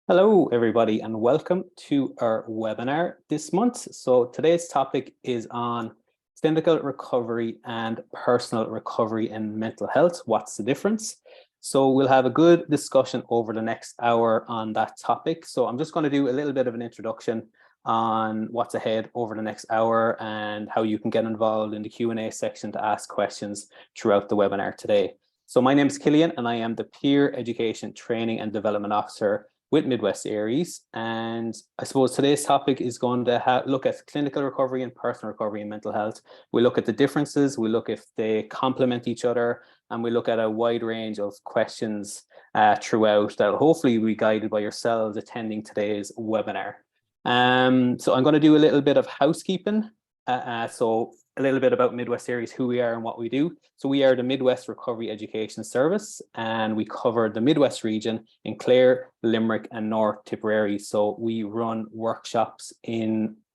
Hello, everybody, and welcome to our webinar this month. So today's topic is on clinical recovery and personal recovery in mental health. What's the difference? So we'll have a good discussion over the next hour on that topic. So I'm just going to do a little bit of an introduction on what's ahead over the next hour and how you can get involved in the Q&A section to ask questions throughout the webinar today. So my name is Cillian, and I am the Peer Education Training and Development Officer with Midwest ARIES, and I suppose today's topic is going to look at clinical recovery and personal recovery in mental health. We look at the differences, we look if they complement each other, and we look at a wide range of questions throughout that will hopefully be guided by yourselves attending today's webinar. So I'm going to do a little bit of housekeeping. So a little bit about Midwest ARIES, who we are and what we do. So we are the Midwest Recovery Education Service, and we cover the Midwest region in Clare, Limerick, and North Tipperary. So we run workshops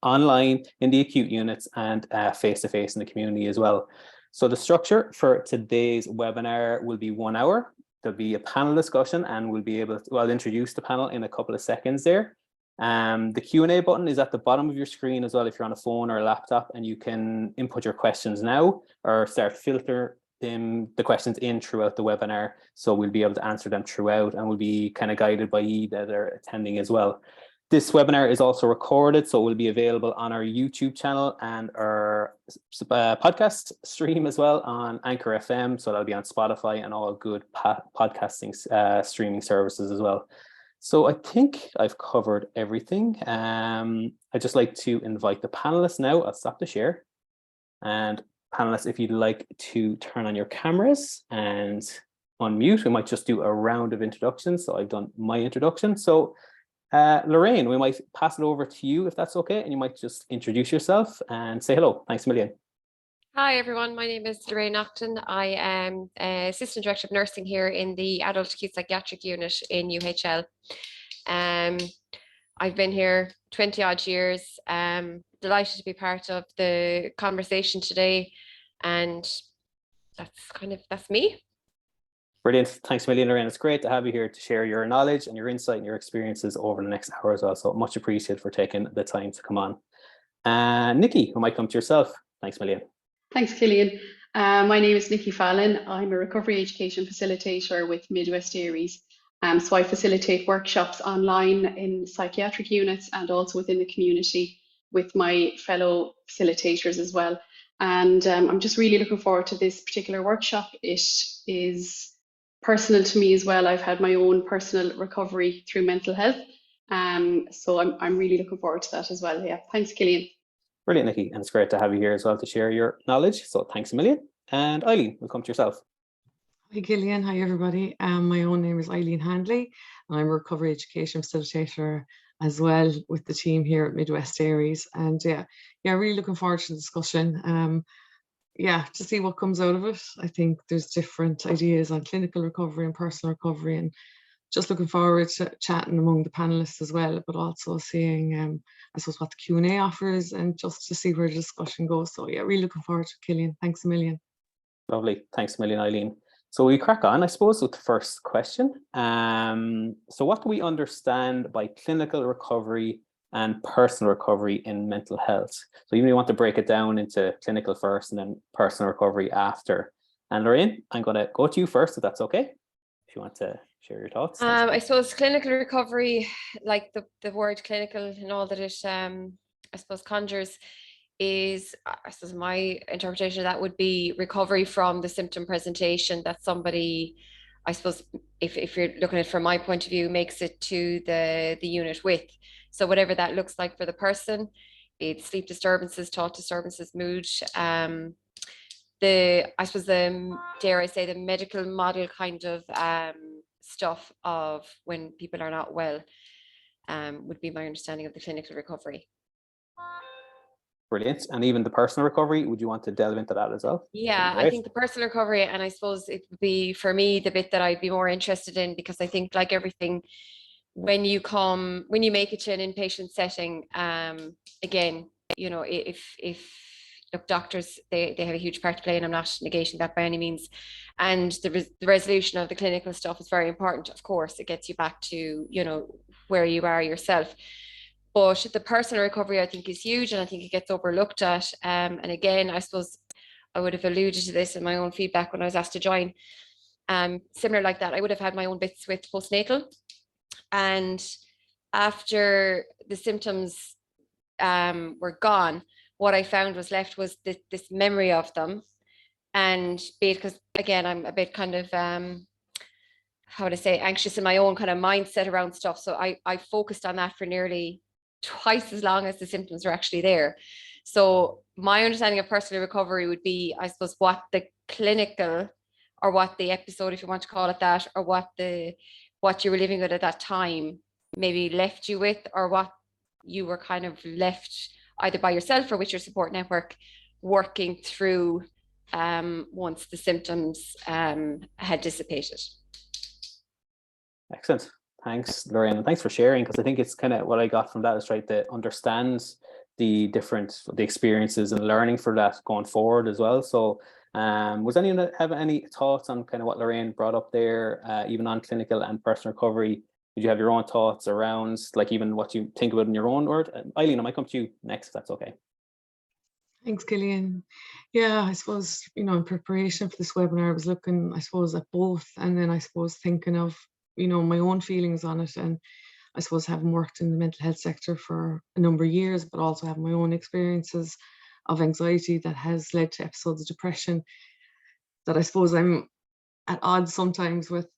online in the acute units and face-to-face in the community as well. So the structure for today's webinar will be 1 hour. There'll be a panel discussion, and we'll be able to, I'll introduce the panel in a couple of seconds there. The Q&A button is at the bottom of your screen as well if you're on a phone or a laptop, and you can input your questions now or start filter the questions in throughout the webinar, so we'll be able to answer them throughout, and we'll be kind of guided by you that are attending as well. This webinar is also recorded, so it will be available on our YouTube channel and our podcast stream as well on Anchor FM, so that'll be on Spotify and all good podcasting streaming services as well. So I think I've covered everything. I'd just like to invite the panelists now. I'll stop the share. And panelists, if you'd like to turn on your cameras and unmute, we might just do a round of introductions. So I've done my introduction. So Lorraine, we might pass it over to you if that's okay. And you might just introduce yourself and say hello. Thanks a million. Hi everyone, my name is Lorraine Naughton. I am Assistant Director of Nursing here in the Adult Acute Psychiatric Unit in UHL. I've been here 20 odd years. Delighted to be part of the conversation today, and that's me. Brilliant. Thanks a million, Lorraine. It's great to have you here to share your knowledge and your insight and your experiences over the next hour as well. So much appreciated for taking the time to come on. Nikki, we might come to yourself. Thanks a million. Thanks, Cillian. My name is Nikki Fallon. I'm a recovery education facilitator with Midwest ARIES. So I facilitate workshops online in psychiatric units and also within the community with my fellow facilitators as well. And I'm just really looking forward to this particular workshop. It is personal to me as well. I've had my own personal recovery through mental health. So I'm really looking forward to that as well. Yeah, thanks, Cillian. Brilliant, Nikki, and it's great to have you here as well to share your knowledge. So thanks a million. And Eileen, we'll come to yourself. Hi, Cillian. Hi, everybody. My own name is Eileen Hanley, and I'm a recovery education facilitator as well with the team here at Midwest ARIES. And yeah, really looking forward to the discussion. To see what comes out of it. I think there's different ideas on clinical recovery and personal recovery, and just looking forward to chatting among the panelists as well, but also seeing, I suppose, what the Q&A offers and just to see where the discussion goes. So yeah, really looking forward to Cillian. Thanks a million. Lovely. Thanks a million, Eileen. So we crack on, I suppose, with the first question. So what do we understand by clinical recovery and personal recovery in mental health? So even if you want to break it down into clinical first and then personal recovery after. And Lorraine, I'm going to go to you first, if that's okay. If you want to share your thoughts. I suppose clinical recovery, like the word clinical and all that it I suppose conjures, is, I suppose my interpretation of that would be recovery from the symptom presentation that somebody, I suppose, if you're looking at it from my point of view, makes it to the unit with. So whatever that looks like for the person, be it sleep disturbances, thought disturbances, mood, I suppose dare I say, the medical model kind of stuff of when people are not well would be my understanding of the clinical recovery. Brilliant. And even the personal recovery, would you want to delve into that as well? Yeah, I think the personal recovery, and I suppose it would be, for me, the bit that I'd be more interested in, because I think, like everything, when you make it to an inpatient setting, again, if look, doctors, they have a huge part to play, and I'm not negating that by any means. And the resolution of the clinical stuff is very important. Of course, it gets you back to, where you are yourself. But the personal recovery, I think, is huge, and I think it gets overlooked at. And again, I suppose I would have alluded to this in my own feedback when I was asked to join. Similar like that, I would have had my own bits with postnatal. And after the symptoms were gone, what I found was left was this memory of them. And be it because, again, I'm a bit kind of, how would I say, anxious in my own kind of mindset around stuff. So I focused on that for nearly twice as long as the symptoms were actually there. So my understanding of personal recovery would be, I suppose, what the clinical, or what the episode, if you want to call it that, or what you were living with at that time maybe left you with, or what you were kind of left either by yourself or with your support network working through once the symptoms had dissipated. Excellent. Thanks, Lorraine, and thanks for sharing, because I think it's kind of what I got from that is try to understand the experiences and learning for that going forward as well. So was anyone have any thoughts on kind of what Lorraine brought up there, even on clinical and personal recovery? Did you have your own thoughts around, like, even what you think about in your own word? Eileen, I might come to you next, if that's okay. Thanks, Cillian. Yeah, I suppose, in preparation for this webinar, I was looking, I suppose, at both, and then I suppose thinking of, my own feelings on it. And I suppose, having worked in the mental health sector for a number of years, but also having my own experiences of anxiety that has led to episodes of depression, that I suppose I'm at odds sometimes with.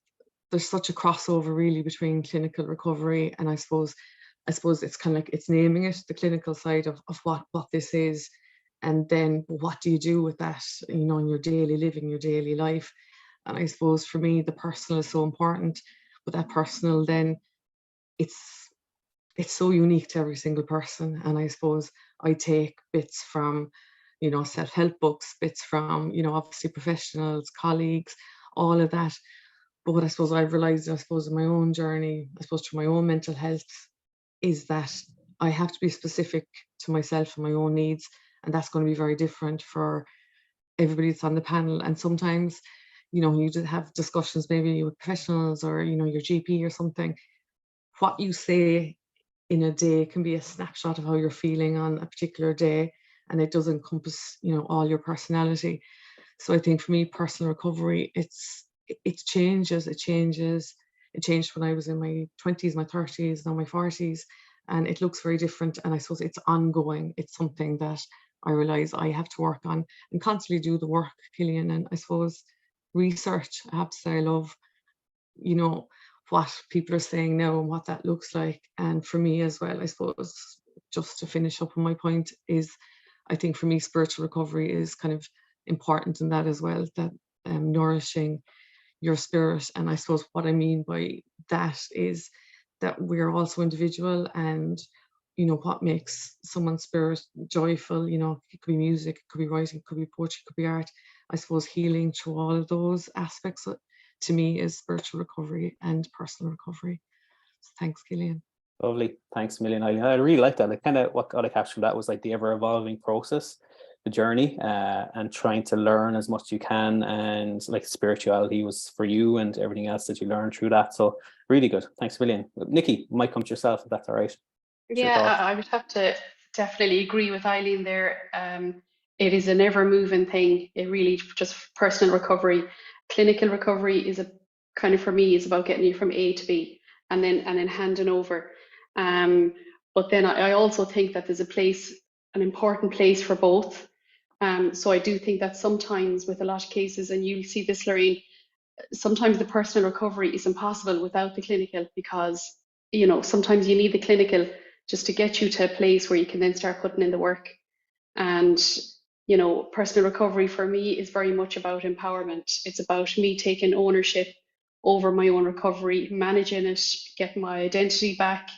There's such a crossover really between clinical recovery, and I suppose it's kind of like, it's naming it, the clinical side of what this is, and then what do you do with that, in your daily living, your daily life. And I suppose for me, the personal is so important, but that personal, then it's so unique to every single person. And I suppose I take bits from, self-help books, bits from, obviously professionals, colleagues, all of that. But what I suppose I've realized, in my own journey, through my own mental health, is that I have to be specific to myself and my own needs. And that's going to be very different for everybody that's on the panel. And sometimes, you just have discussions maybe with professionals or, your GP or something. What you say in a day can be a snapshot of how you're feeling on a particular day, and it does encompass, all your personality. So I think for me, personal recovery, it changes. It changed when I was in my 20s, my 30s, now my 40s, and it looks very different. And I suppose it's ongoing. It's something that I realize I have to work on and constantly do the work, Cillian. And I suppose research, I have to say, I love, what people are saying now and what that looks like. And for me as well, I suppose, just to finish up on my point, is I think for me, spiritual recovery is kind of important in that as well, that nourishing your spirit. And I suppose what I mean by that is that we're also individual, and what makes someone's spirit joyful, it could be music, it could be writing, it could be poetry, it could be art. I suppose healing through all of those aspects, to me, is spiritual recovery and personal recovery. So thanks, Cillian. Lovely. Thanks a million, Eileen. I really like that. Kind of what got I captured from that was like the ever-evolving process, the journey, and trying to learn as much as you can, and like spirituality was for you and everything else that you learned through that. So really good. Thanks a million. Nikki, you might come to yourself if that's all right. Yeah, I would have to definitely agree with Eileen there. It is an ever-moving thing. It really, just personal recovery, clinical recovery is a kind of, for me, is about getting you from A to B and then handing over. But then I also think that there's an important place for both. So I do think that sometimes with a lot of cases, and you'll see this, Lorraine, sometimes the personal recovery is impossible without the clinical, because sometimes you need the clinical just to get you to a place where you can then start putting in the work. And personal recovery for me is very much about empowerment. It's about me taking ownership over my own recovery, managing it, getting my identity back,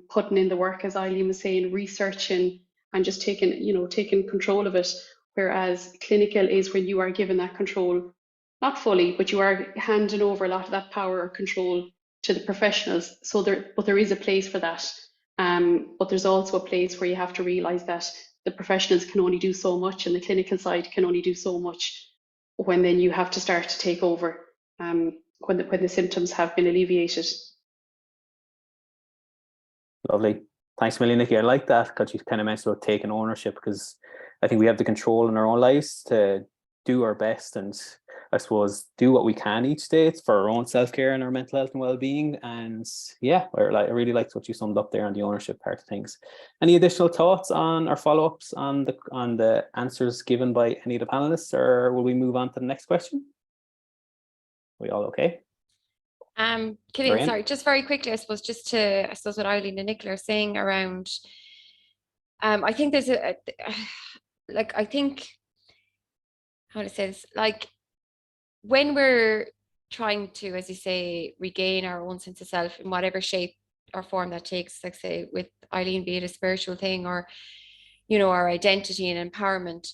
putting in the work, as Eileen was saying, researching, and just taking control of it. Whereas clinical is when you are given that control, not fully, but you are handing over a lot of that power or control to the professionals. But there is a place for that. But there's also a place where you have to realize that the professionals can only do so much, and the clinical side can only do so much, when then you have to start to take over when the symptoms have been alleviated. Lovely. Thanks a million, Nikki. I like that because you kind of mentioned about taking ownership, because I think we have the control in our own lives to do our best and I suppose do what we can each day. It's for our own self-care and our mental health and well-being. And yeah, I really liked what you summed up there on the ownership part of things. Any additional thoughts on our follow-ups on the answers given by any of the panelists, or will we move on to the next question? Are we all okay? Cillian, Lorraine? sorry, just very quickly, I suppose what Eileen and Nicola are saying around, I think there's I think, how to say this, like when we're trying to, as you say, regain our own sense of self in whatever shape or form that takes, like say with Eileen, be it a spiritual thing or, you know, our identity and empowerment.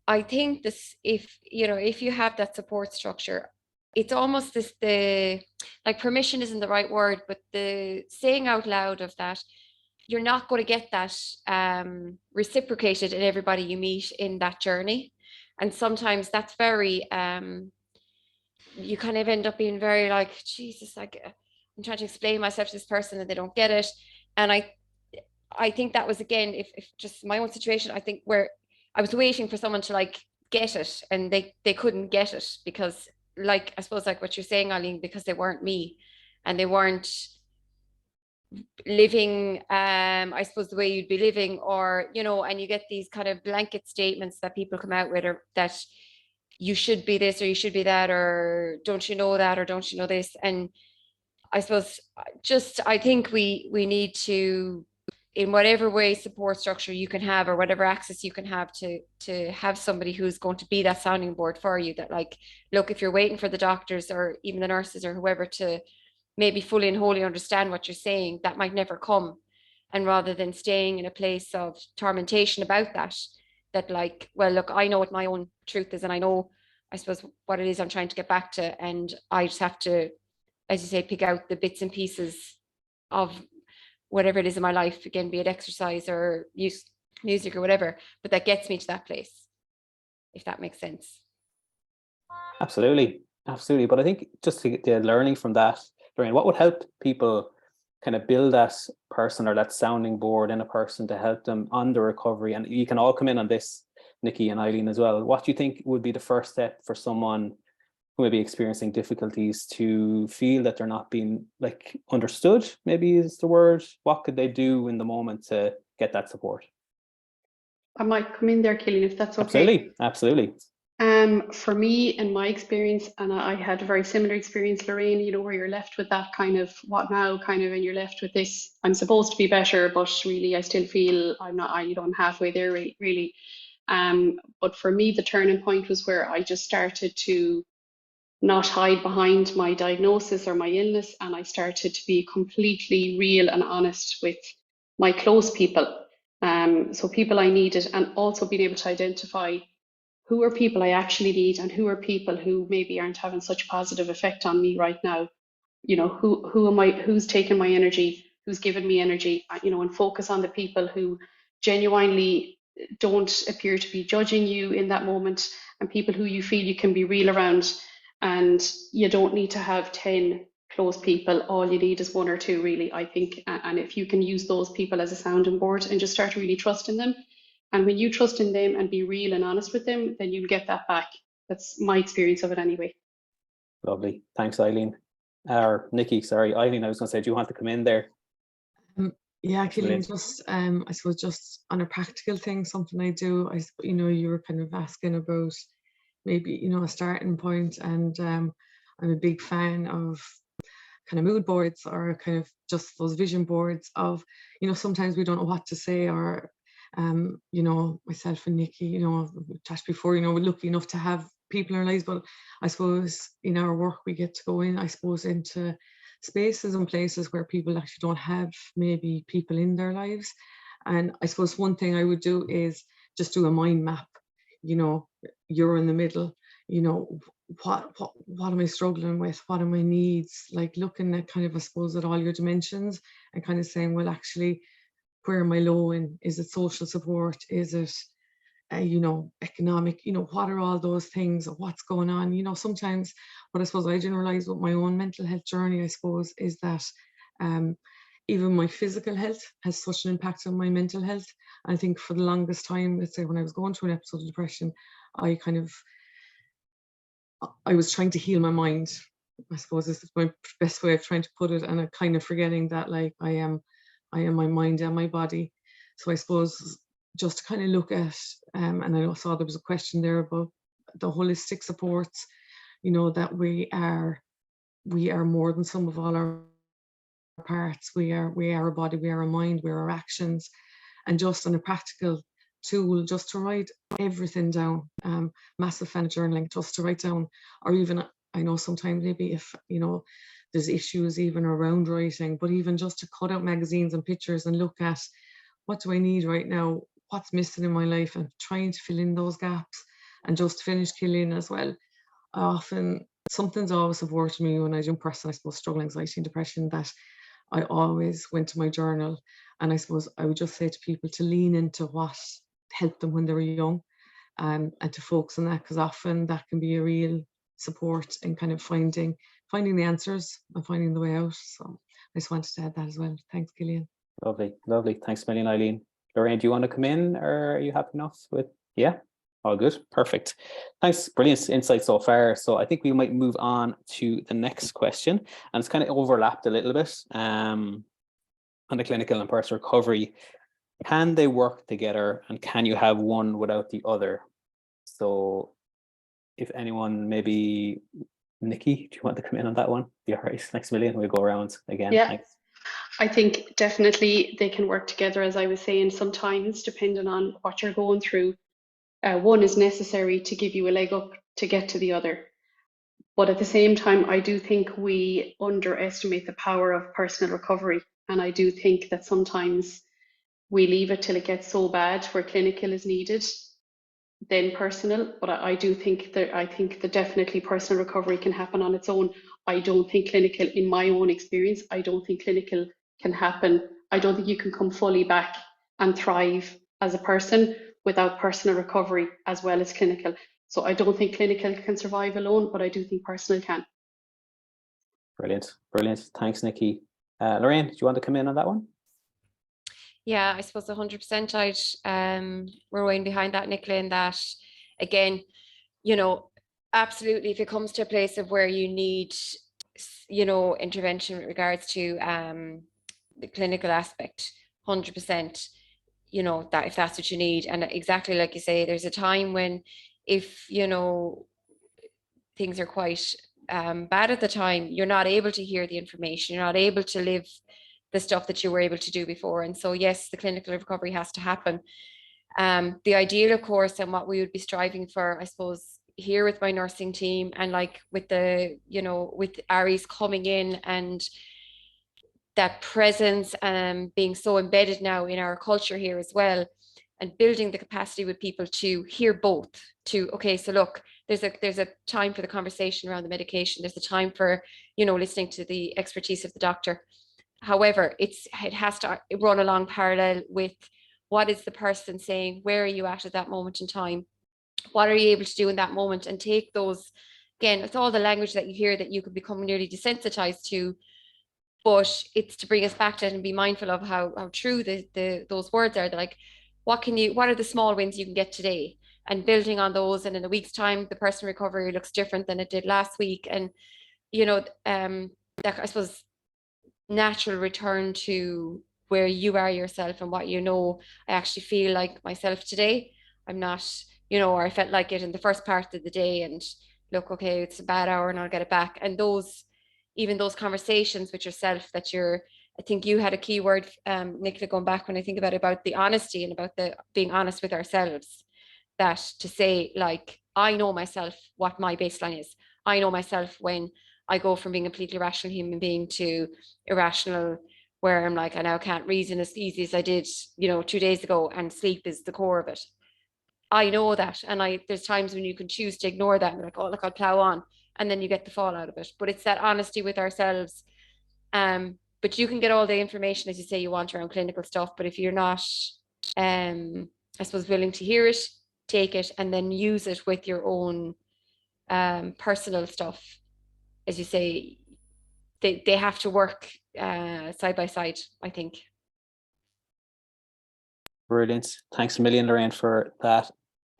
I think this, if you have that support structure, it's almost like permission isn't the right word, but the saying out loud of that, you're not going to get that reciprocated in everybody you meet in that journey. And sometimes that's very, you kind of end up being very like, Jesus, like I'm trying to explain myself to this person and they don't get it. And I think that was, again, if just my own situation, I think where I was waiting for someone to like get it and they couldn't get it because, like, I suppose like what you're saying, Eileen, because they weren't me and they weren't living I suppose the way you'd be living, or you know, and you get these kind of blanket statements that people come out with, or that you should be this or you should be that, or don't you know that, or don't you know this. And I suppose I think we need to, in whatever way support structure you can have or whatever access you can have, to have somebody who's going to be that sounding board for you, that like, look, if you're waiting for the doctors or even the nurses or whoever to maybe fully and wholly understand what you're saying, that might never come. And rather than staying in a place of tormentation about that like, well, look, I know what my own truth is and I know, I suppose, what it is I'm trying to get back to, and I just have to, as you say, pick out the bits and pieces of whatever it is in my life, again, be it exercise or music or whatever, but that gets me to that place, if that makes sense. Absolutely. But I think just to get the learning from that, Lorraine, what would help people kind of build that person or that sounding board in a person to help them on the recovery? And you can all come in on this, Nikki and Eileen as well. What do you think would be the first step for someone who may be experiencing difficulties to feel that they're not being like understood, maybe is the word? What could they do in the moment to get that support? I might come in there, Cillian, if that's okay. Absolutely. For me, in my experience, and I had a very similar experience, Lorraine, you know, where you're left with that kind of what now kind of, and you're left with this, I'm supposed to be better, but really I still feel I'm not, I'm halfway there really. But for me, the turning point was where I just started to not hide behind my diagnosis or my illness, and I started to be completely real and honest with my close people. So people I needed, and also being able to identify who are people I actually need and who are people who maybe aren't having such a positive effect on me right now. You know, who am I, who's taking my energy, who's given me energy, you know, and focus on the people who genuinely don't appear to be judging you in that moment, and people who you feel you can be real around. And you don't need to have 10 close people. All you need is one or two, really, I think. And if you can use those people as a sounding board and just start really trusting them, and when you trust in them and be real and honest with them, then you'll get that back. That's my experience of it anyway. Lovely. Thanks, Eileen. Or Nikki, sorry, Eileen, I was going to say, do you want to come in there? Yeah, Cillian, just I suppose just on a practical thing, something I do, you know, you were kind of asking about maybe, you know, a starting point, and I'm a big fan of kind of mood boards, or kind of just those vision boards of, you know, sometimes we don't know what to say, or you know, myself and Nikki, you know, we chatted before, you know, we're lucky enough to have people in our lives, but I suppose in our work we get to go in, I suppose, into spaces and places where people actually don't have maybe people in their lives. And I suppose one thing I would do is just do a mind map. You know, you're in the middle, you know, what am I struggling with? What are my needs? Like looking at kind of, I suppose, at all your dimensions and kind of saying, well, actually, where am I low in? Is it social support? Is it, you know, economic? You know, what are all those things? Or what's going on? You know, sometimes what I suppose I generalize with my own mental health journey, I suppose, is that even my physical health has such an impact on my mental health. I think for the longest time, let's say when I was going through an episode of depression, I was trying to heal my mind. I suppose this is my best way of trying to put it, and I'm kind of forgetting that like I am my mind and my body. So I suppose just to kind of look at, and I saw there was a question there about the holistic supports, you know, that we are more than sum of all our parts. We are a body, we are a mind, we are our actions, and just on a practical tool, just to write everything down, massive fan of journaling, just to write down, or even, I know sometimes maybe if, you know, there's issues even around writing, but even just to cut out magazines and pictures and look at what do I need right now, what's missing in my life, and trying to fill in those gaps. And just to finish, Cillian, as well, something's always of word to me when I do person, I suppose, struggle, anxiety and depression, that I always went to my journal, and I suppose I would just say to people to lean into what helped them when they were young, and to focus on that, because often that can be a real support in kind of finding the answers and finding the way out. So I just wanted to add that as well. Thanks, Cillian. Lovely, lovely. Thanks a million, Eileen. Lorraine, do you want to come in, or are you happy enough with? Yeah, all good, perfect. Thanks, brilliant insight so far. So I think we might move on to the next question, and it's kind of overlapped a little bit on the clinical and personal recovery. Can they work together, and can you have one without the other? So if anyone, maybe Nikki, do you want to come in on that one? The ARIES, next million, we'll go around again. Yeah. Thanks. I think definitely they can work together, as I was saying, sometimes depending on what you're going through. One is necessary to give you a leg up to get to the other. But at the same time, I do think we underestimate the power of personal recovery. And I do think that sometimes we leave it till it gets so bad where clinical is needed, then personal. But I do think that definitely personal recovery can happen on its own. I don't think clinical, in my own experience, I don't think clinical can happen. I don't think you can come fully back and thrive as a person without personal recovery as well as clinical. So I don't think clinical can survive alone, but I do think personal can. Brilliant, brilliant. Thanks, Nikki. Lorraine, do you want to come in on that one? Yeah, I suppose 100% I'd rewind behind that, Nicola, in that, again, you know, absolutely, if it comes to a place of where you need, you know, intervention with regards to the clinical aspect, 100%, you know, that if that's what you need. And exactly like you say, there's a time when, if, you know, things are quite bad at the time, you're not able to hear the information, you're not able to live the stuff that you were able to do before. And so, yes, the clinical recovery has to happen. The ideal, of course, and what we would be striving for, I suppose, here with my nursing team, and like with the, you know, with ARIES coming in, and that presence being so embedded now in our culture here as well, and building the capacity with people to hear both, to, okay, so look, there's a time for the conversation around the medication, there's a time for, you know, listening to the expertise of the doctor. However, it has to run along parallel with what is the person saying, where are you at that moment in time, what are you able to do in that moment, and take those, again, it's all the language that you hear that you could become nearly desensitized to, but it's to bring us back to it and be mindful of how true those words are. They're like, what are the small wins you can get today, and building on those, and in a week's time the person recovery looks different than it did last week. And you know, that, I suppose, natural return to where you are yourself and what you know. I actually feel like myself today. I'm not, you know, or I felt like it in the first part of the day, and look, okay, it's a bad hour and I'll get it back. And those, even those conversations with yourself that you're, I think you had a key word, Nicola, going back when I think about the honesty and about the being honest with ourselves, that to say, like, I know myself what my baseline is. I know myself when I go from being a completely rational human being to irrational, where I'm like, I now can't reason as easy as I did, you know, 2 days ago, and sleep is the core of it. I know that. And there's times when you can choose to ignore that and be like, oh, look, I'll plow on. And then you get the fall out of it. But it's that honesty with ourselves. But you can get all the information, as you say, you want around clinical stuff. But if you're not, I suppose, willing to hear it, take it, and then use it with your own personal stuff, as you say, they have to work side by side, I think. Brilliant. Thanks a million, Lorraine, for that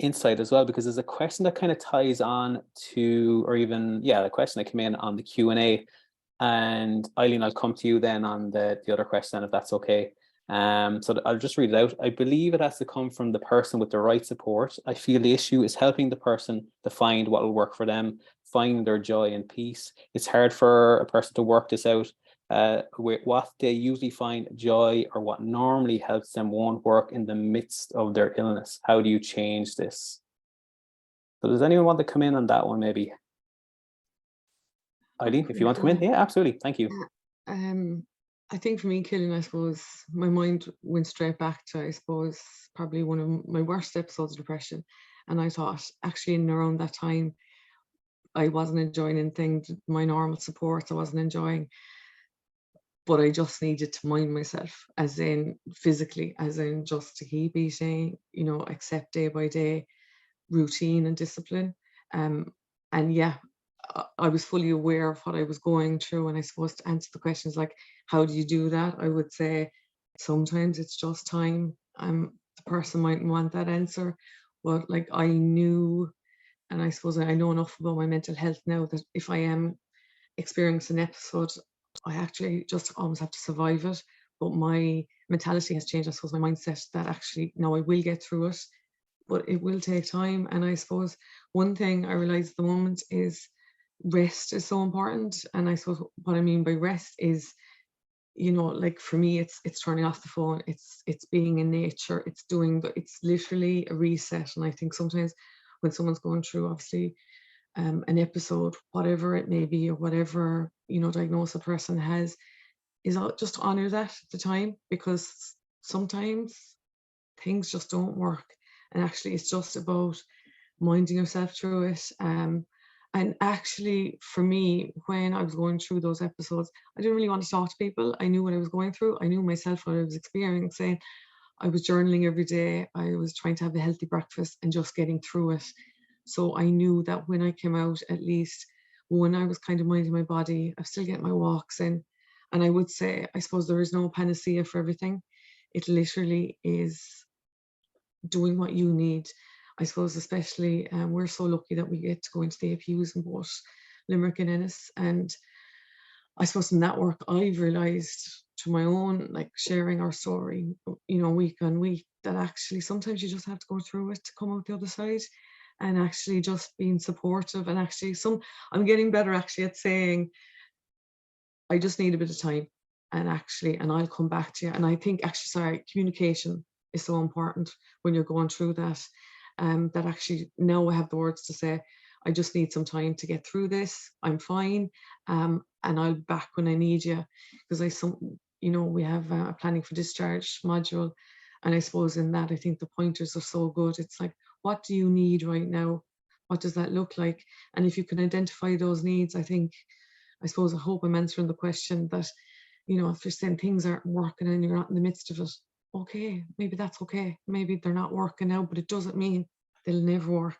insight as well, because there's a question that kind of ties on to, or even, yeah, the question that came in on the Q&A. And Eileen, I'll come to you then on the other question, if that's okay. So I'll just read it out. I believe it has to come from the person with the right support. I feel the issue is helping the person to find what will work for them, find their joy and peace. It's hard for a person to work this out. With what they usually find joy or what normally helps them won't work in the midst of their illness. How do you change this? So does anyone want to come in on that one, maybe? Eileen, if you want to come in. Yeah, absolutely. Thank you. I think for me, Cillian, I suppose my mind went straight back to, I suppose, probably one of my worst episodes of depression. And I thought, actually, in around that time, I wasn't enjoying anything, my normal supports, I wasn't enjoying. But I just needed to mind myself, as in physically, as in just to keep eating, you know, accept day by day routine and discipline. And yeah, I was fully aware of what I was going through. And I suppose to answer the questions like, how do you do that? I would say sometimes it's just time. The person mightn't want that answer, but like I knew, and I suppose I know enough about my mental health now that if I am experiencing an episode, I actually just almost have to survive it. But my mentality has changed. I suppose my mindset that actually, no, I will get through it, but it will take time. And I suppose one thing I realize at the moment is rest is so important. And I suppose what I mean by rest is, you know, like for me, it's turning off the phone, it's being in nature, it's literally a reset. And I think sometimes when someone's going through, obviously, an episode, whatever it may be, or whatever, you know, diagnosis a person has, is just honor that at the time, because sometimes things just don't work. And actually, it's just about minding yourself through it. And actually, for me, when I was going through those episodes, I didn't really want to talk to people. I knew what I was going through. I knew myself what I was experiencing. I was journaling every day. I was trying to have a healthy breakfast and just getting through it. So I knew that when I came out, at least when I was kind of minding my body, I still get my walks in. And I would say, I suppose there is no panacea for everything. It literally is doing what you need. I suppose especially we're so lucky that we get to go into the APUs in both Limerick and Ennis. And I suppose from that work, I've realised to my own, like sharing our story, you know, week on week, that actually sometimes you just have to go through it to come out the other side. And actually just being supportive. And actually I'm getting better actually at saying, I just need a bit of time, and I'll come back to you. And I think actually, communication is so important when you're going through that. That actually now I have the words to say, I just need some time to get through this. I'm fine. And I'll be back when I need you. Because you know, we have a planning for discharge module. And I suppose in that, I think the pointers are so good. It's like, what do you need right now? What does that look like? And if you can identify those needs, I hope I'm answering the question that, you know, if you're saying things aren't working and you're not in the midst of it, okay, maybe that's okay. Maybe they're not working now, but it doesn't mean they'll never work.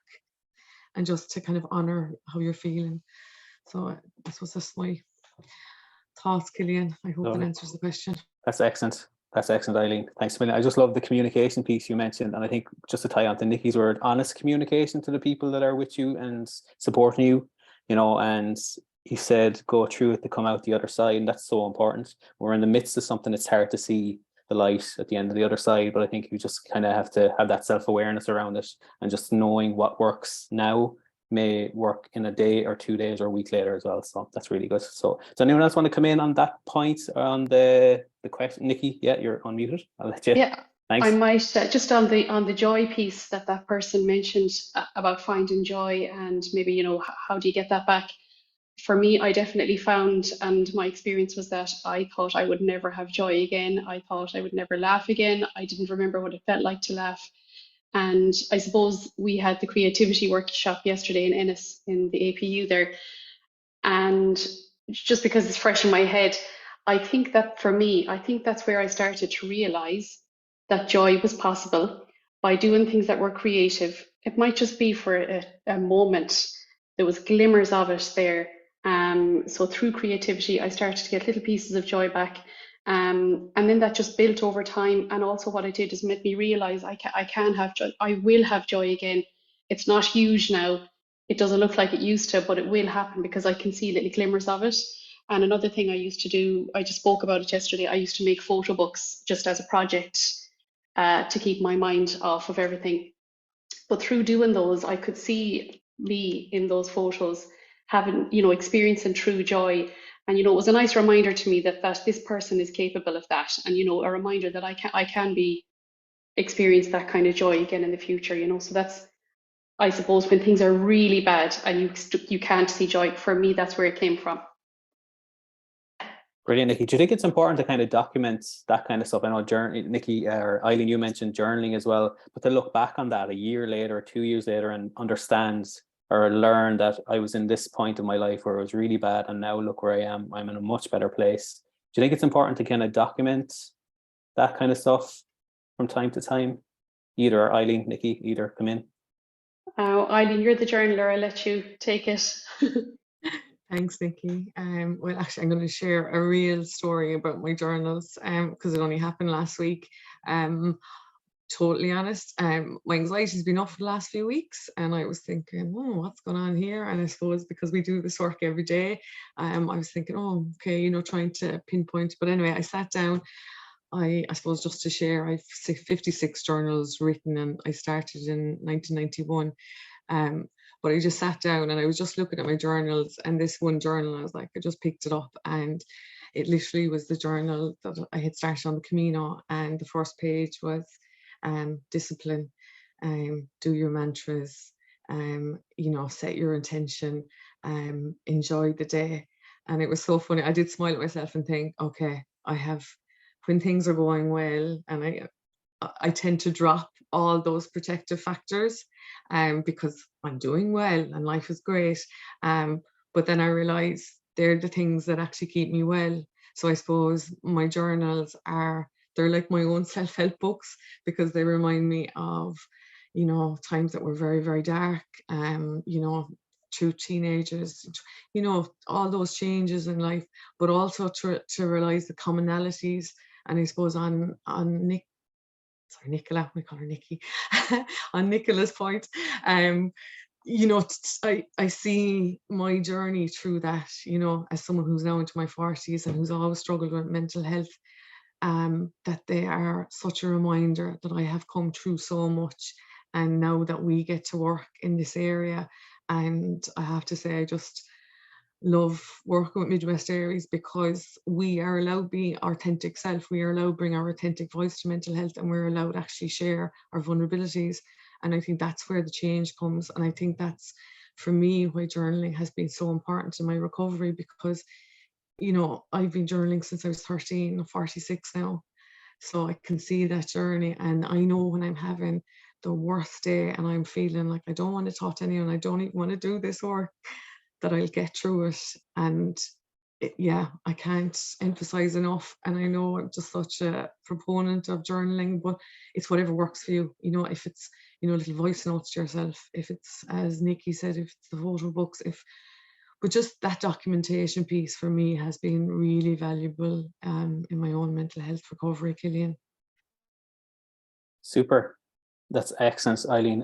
And just to kind of honor how you're feeling. So I suppose that's my thoughts, Cillian. I hope that answers the question. That's excellent. That's excellent, Eileen. Thanks a million. I just love the communication piece you mentioned. And I think just to tie on to Nikki's word, honest communication to the people that are with you and supporting you, you know, and he said, go through it to come out the other side. And that's so important. We're in the midst of something, it's hard to see the light at the end of the other side. But I think you just kind of have to have that self-awareness around it, and just knowing what works now may work in a day or 2 days or a week later as well. So that's really good. So does anyone else want to come in on that point on the question? Nikki, yeah, you're unmuted. I'll let you. Yeah, thanks. I might just on the joy piece that person mentioned about finding joy, and maybe, you know, how do you get that back? For me, I definitely found, and my experience was that I thought I would never have joy again. I thought I would never laugh again. I didn't remember what it felt like to laugh. And I suppose we had the creativity workshop yesterday in Ennis in the APU there. And just because it's fresh in my head, I think that for me, I think that's where I started to realize that joy was possible by doing things that were creative. It might just be for a moment. There was glimmers of it there. So through creativity, I started to get little pieces of joy back. And then that just built over time. And also what I did is made me realize I can have joy. I will have joy again. It's not huge now. It doesn't look like it used to, but it will happen because I can see little glimmers of it. And another thing I used to do, I just spoke about it yesterday, I used to make photo books just as a project to keep my mind off of everything. But through doing those, I could see me in those photos having, experiencing true joy. And, it was a nice reminder to me that this person is capable of that. And, a reminder that I can be experience that kind of joy again in the future, So that's, I suppose, when things are really bad and you can't see joy, for me, that's where it came from. Brilliant, Nikki. Do you think it's important to kind of document that kind of stuff? I know, Nikki or Eileen, you mentioned journaling as well, but to look back on that a year later or 2 years later and understand or learn that I was in this point in my life where it was really bad, and now look where I am. I'm in a much better place. Do you think it's important to kind of document that kind of stuff from time to time? Either Eileen, Nikki, either come in. Eileen, you're the journaler. I'll let you take it. Thanks, Nikki. Well, actually, I'm going to share a real story about my journals because it only happened last week. Totally honest, my anxiety's been up for the last few weeks, and I was thinking, oh, what's going on here? And I suppose because we do this work every day, I was thinking, oh, okay, trying to pinpoint. But anyway, I sat down. I suppose just to share, I've 56 journals written, and I started in 1991. But I just sat down and I was just looking at my journals, and this one journal, I was like, I just picked it up, and it literally was the journal that I had started on the Camino, and the first page was discipline, do your mantras, set your intention, enjoy the day. And it was so funny. I did smile at myself and think, okay, when things are going well, and I tend to drop all those protective factors because I'm doing well and life is great. But then I realize they're the things that actually keep me well. So I suppose my journals they're like my own self-help books, because they remind me of, times that were very, very dark, through teenagers, all those changes in life, but also to realize the commonalities. And I suppose on Nicola, we call her Nikki, on Nicola's point, I see my journey through that, as someone who's now into my 40s and who's always struggled with mental health, that they are such a reminder that I have come through so much. And now that we get to work in this area, and I have to say, I just love working with Midwest ARIES because we are allowed to be our authentic self. We are allowed to bring our authentic voice to mental health, and we're allowed to actually share our vulnerabilities. And I think that's where the change comes. And I think that's, for me, why journaling has been so important in my recovery, because, I've been journaling since I was 13, I'm 46 now. So I can see that journey, and I know when I'm having the worst day and I'm feeling like I don't want to talk to anyone, I don't even want to do this work, that I'll get through it. And I can't emphasize enough. And I know I'm just such a proponent of journaling, but it's whatever works for you. If it's, little voice notes to yourself, if it's, as Nikki said, if it's the photo books, but just that documentation piece for me has been really valuable in my own mental health recovery, Cillian. Super. That's excellent, Eileen.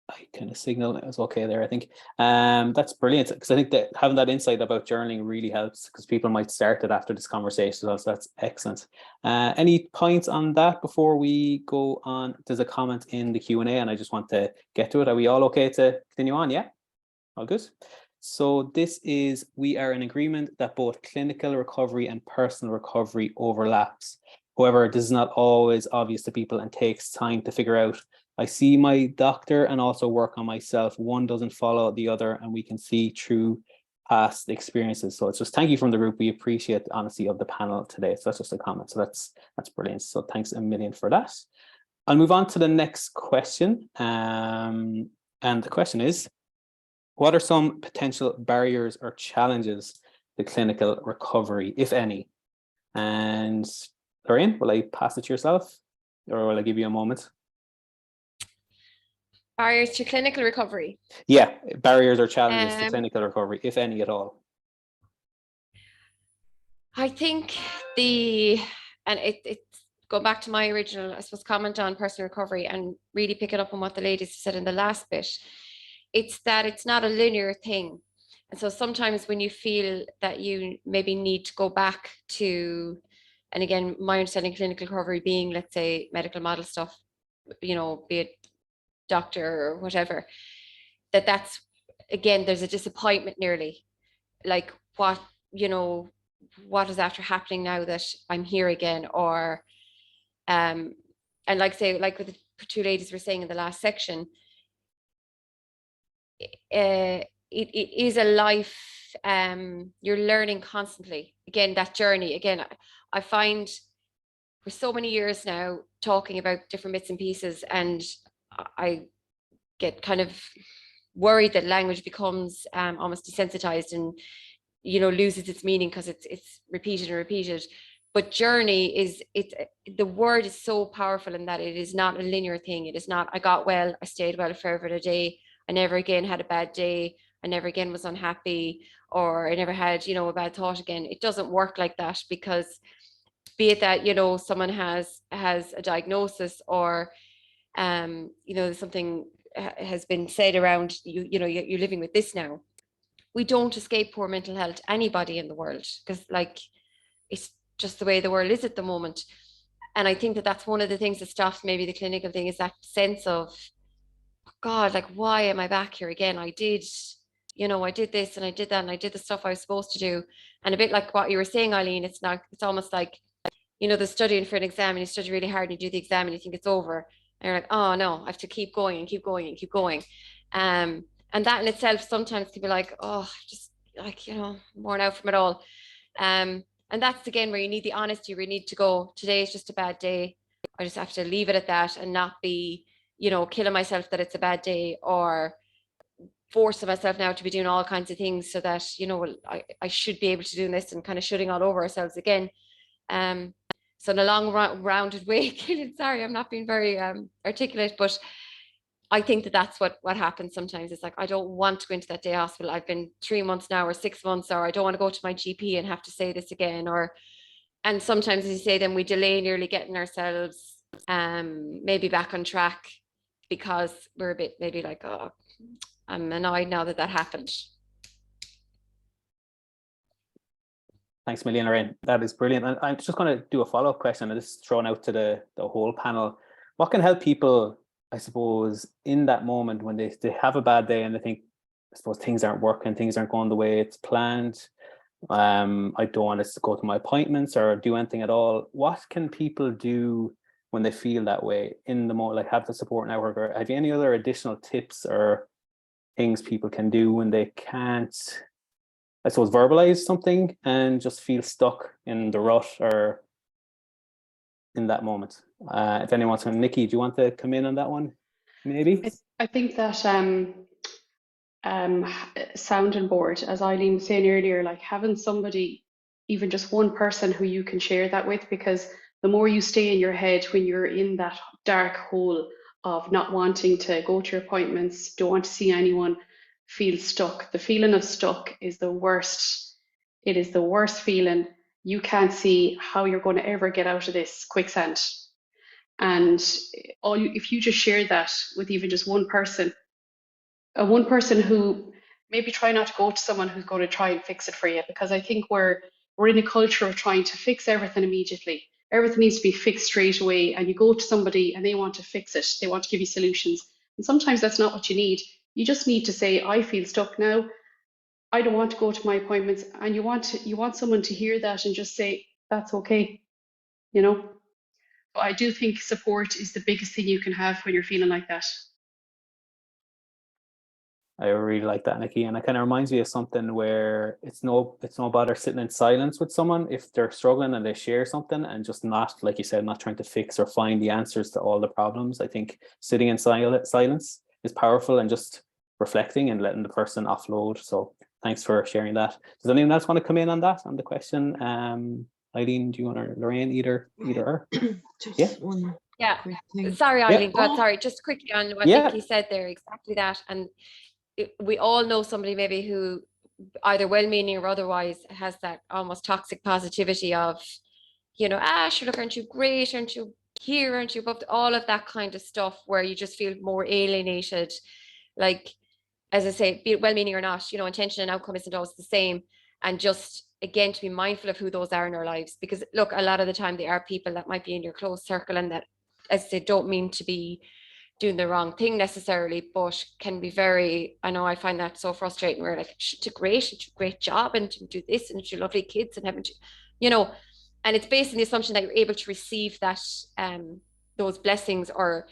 I kind of signaled it was okay there, I think. That's brilliant, because I think that having that insight about journaling really helps, because people might start it after this conversation. So that's excellent. Any points on that before we go on? There's a comment in the Q&A and I just want to get to it. Are we all okay to continue on? Yeah, all good. So this is, we are in agreement that both clinical recovery and personal recovery overlaps. However, this is not always obvious to people and takes time to figure out. I see my doctor and also work on myself. One doesn't follow the other, and we can see through past experiences. So it's just thank you from the group. We appreciate the honesty of the panel today. So that's just a comment. So that's brilliant. So thanks a million for that. I'll move on to the next question. And the question is, what are some potential barriers or challenges to clinical recovery, if any? And Lorraine, will I pass it to yourself, or will I give you a moment? Barriers to clinical recovery. Yeah, barriers or challenges to clinical recovery, if any at all. I think it's going back to my original, I suppose, comment on personal recovery and really picking up on what the ladies said in the last bit. It's that it's not a linear thing. And so sometimes when you feel that you maybe need to go back to, and again, my understanding of clinical recovery being, let's say, medical model stuff, you know, be it doctor or whatever, that's, again, there's a disappointment nearly. Like what, you know, what is after happening now that I'm here again? Or, and like say, like what the two ladies were saying in the last section, it is a life, you're learning constantly. Again, that journey, again, I find for so many years now talking about different bits and pieces, and I get kind of worried that language becomes almost desensitized and, you know, loses its meaning because it's repeated and repeated. But journey is, the word is so powerful in that it is not a linear thing. It is not, I got well, I stayed well forever a day, I never again had a bad day, I never again was unhappy, or I never had, you know, a bad thought again. It doesn't work like that, because be it that, you know, someone has a diagnosis, or you know, something has been said around you, you know, you're living with this now. We don't escape poor mental health, anybody in the world, because like it's just the way the world is at the moment. And I think that that's one of the things that stops maybe the clinical thing, is that sense of, God, like, why am I back here again? I did, you know, I did this and I did that and I did the stuff I was supposed to do. And a bit like what you were saying, Eileen, it's almost like, you know, the studying for an exam, and you study really hard and you do the exam and you think it's over. And you're like, oh no, I have to keep going and keep going and keep going. And that in itself sometimes can be like, oh, just like, you know, worn out from it all. And that's again where you need the honesty, where you need to go, today is just a bad day. I just have to leave it at that and not be, you know, killing myself that it's a bad day, or forcing myself now to be doing all kinds of things so that, you know, I should be able to do this, and kind of shooting all over ourselves again. So in a long rounded way, Cillian, sorry, I'm not being very articulate, but I think that that's what happens sometimes. It's like, I don't want to go into that day hospital. I've been 3 months now, or 6 months, or I don't want to go to my GP and have to say this again. And sometimes, as you say, then we delay nearly getting ourselves maybe back on track, because we're a bit maybe like, oh, I'm annoyed now that happened. Thanks a million, Lorraine. That is brilliant. And I'm just going to do a follow-up question, and this is thrown out to the whole panel. What can help people, I suppose, in that moment when they have a bad day and they think, I suppose, things aren't working, things aren't going the way it's planned, I don't want to go to my appointments or do anything at all. What can people do when they feel that way in the moment, like have the support network? Or have you any other additional tips or things people can do when they can't, I suppose, verbalize something and just feel stuck in the rut or in that moment? If anyone's on, Nikki, do you want to come in on that one? Maybe. I think that sounding board, as Eileen was saying earlier, like having somebody, even just one person who you can share that with, because the more you stay in your head when you're in that dark hole of not wanting to go to your appointments, don't want to see anyone, feel stuck. The feeling of stuck is the worst. It is the worst feeling. You can't see how you're going to ever get out of this quicksand. And if you just share that with even just one person who maybe try not to go to someone who's going to try and fix it for you, because I think we're in a culture of trying to fix everything immediately. Everything needs to be fixed straight away, and you go to somebody and they want to fix it. They want to give you solutions. And sometimes that's not what you need. You just need to say, I feel stuck now. I don't want to go to my appointments. And you want someone to hear that and just say, that's okay. You know? I do think support is the biggest thing you can have when you're feeling like that. I really like that, Nikki, and it kind of reminds me of something where it's no bother sitting in silence with someone if they're struggling and they share something, and just not, like you said, not trying to fix or find the answers to all the problems. I think sitting in silence is powerful, and just reflecting and letting the person offload. So thanks for sharing that. Does anyone else want to come in on that, on the question? Eileen, do you want, or Lorraine, either or? Just one. Yeah. great thing. Sorry, Yeah. Eileen. God, sorry. Just quickly on what Yeah. Nikki said there, exactly that. And we all know somebody maybe who either well-meaning or otherwise has that almost toxic positivity of, you know, sure, look, aren't you great? Aren't you here? Aren't you above? All of that kind of stuff where you just feel more alienated. Like, as I say, be it well-meaning or not, you know, intention and outcome isn't always the same. And just, again, to be mindful of who those are in our lives. Because, look, a lot of the time they are people that might be in your close circle and that, as I say, don't mean to be doing the wrong thing necessarily, but can be very, I know I find that so frustrating. We're like, she did a great job and to do this and she lovely kids and haven't you know, and it's based on the assumption that you're able to receive that those blessings or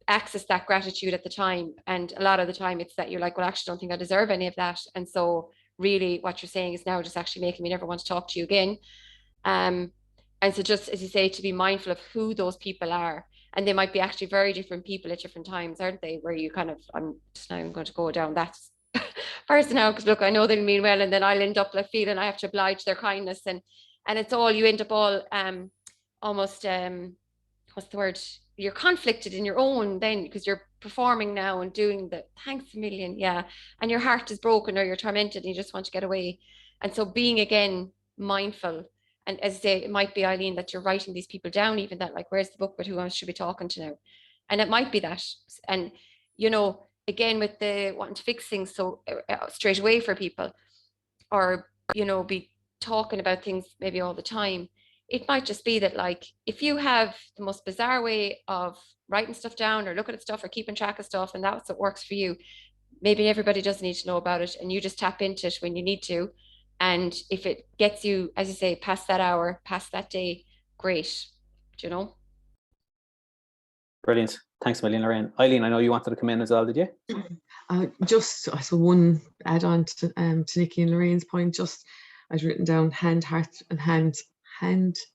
access that gratitude at the time. And a lot of the time it's that you're like, well, I actually don't think I deserve any of that. And so really what you're saying is now just actually making me never want to talk to you again. And so just, as you say, to be mindful of who those people are. And they might be actually very different people at different times, aren't they? Where you kind of, I'm going to go down that person now, because look, I know they mean well, and then I'll end up like feeling I have to oblige their kindness. And it's all, you end up all almost, what's the word? You're conflicted in your own then, because you're performing now and doing the thanks a million. Yeah. And your heart is broken or you're tormented and you just want to get away. And so being, again, mindful. And as I say, it might be, Eileen, that you're writing these people down, even that, like, where's the book, but who else should be talking to now? And it might be that. And, you know, again, with the wanting to fix things so straight away for people, or, you know, be talking about things maybe all the time. It might just be that, like, if you have the most bizarre way of writing stuff down or looking at stuff or keeping track of stuff, and that's what works for you, maybe everybody doesn't need to know about it, and you just tap into it when you need to. And if it gets you, as you say, past that hour, past that day, great. Do you know? Brilliant. Thanks, Million, Lorraine. Eileen, I know you wanted to come in as well, did you? Just, I suppose, one add-on to Nikki and Lorraine's point. Just, I've written down hand, heart, and hand,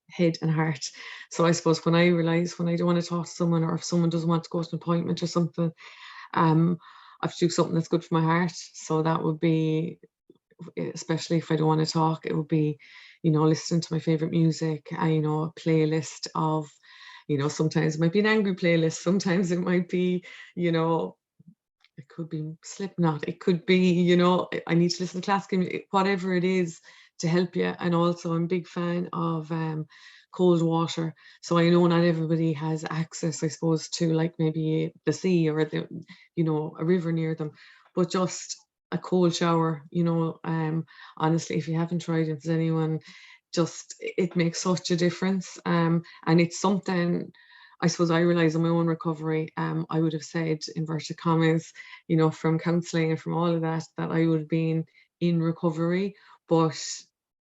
head, and heart. So I suppose when I realise when I don't want to talk to someone, or if someone doesn't want to go to an appointment or something, I have to do something that's good for my heart. So that would be, especially if I don't want to talk, it would be, you know, listening to my favorite music. You know, a playlist of, you know, sometimes it might be an angry playlist, sometimes it might be, you know, it could be Slipknot, it could be, you know, I need to listen to classical music, whatever it is to help you. And also I'm a big fan of cold water. So I know not everybody has access, I suppose, to like maybe the sea or the, you know, a river near them, but just a cold shower, you know, honestly, if you haven't tried it, if there's anyone, just, it makes such a difference. And it's something, I suppose, I realize in my own recovery, I would have said, inverted commas, you know, from counselling and from all of that, that I would have been in recovery, but